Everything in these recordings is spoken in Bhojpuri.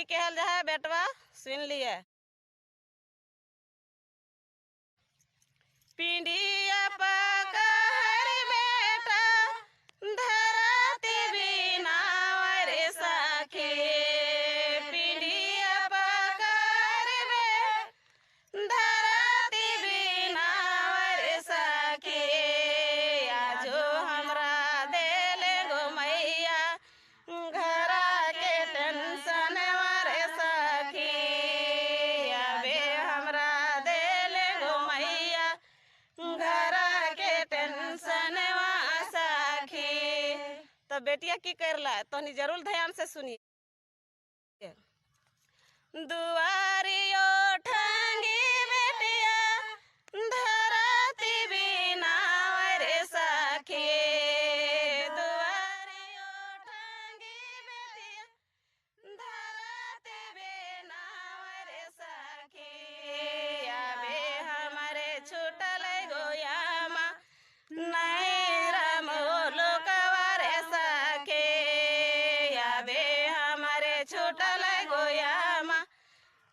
की कहल जाए बेटवा सुन लिए। पिंडिया पकड़ बेटा धरती बिना रे सखे, पिंडिया पकड़ धरती बिना रे सखे, आजो हमरा देले गो मैया घरा के टेंशन रे सखी, अबे हमरा देले गो मैया घरा के टेंशन सखी। तो बेटिया की करला तोनी जरूर ध्यान से सुनी। दुआरियो ठंगी बेटिया धरती बिना रे सखी, दुआरियो ठंगी बेटिया धरती बिना रे सखी, अबे हमारे छूटल गोयामा नहीं राम लोकवा रे सखी, अबे हमारे छूटल गोयामा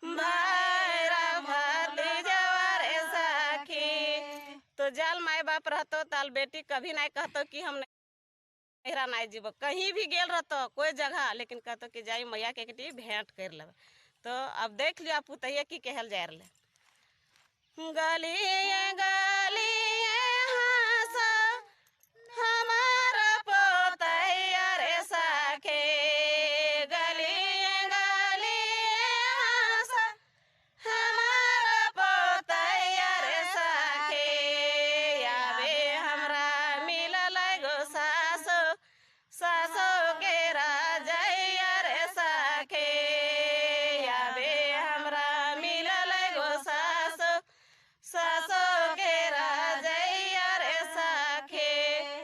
भाईरा भतीजवा रे सखी। तो जाल माए बाप रहतो ताल बेटी कभी नहीं कहतो कि हम नैहरा नहीं जीव, कहीं भी गेल रहतो कोई जगह, लेकिन कहतो कि जाई मैया के बेटी भेंट कर ले। तो अब देख लियो पुतैया की कहल जा रहे। गली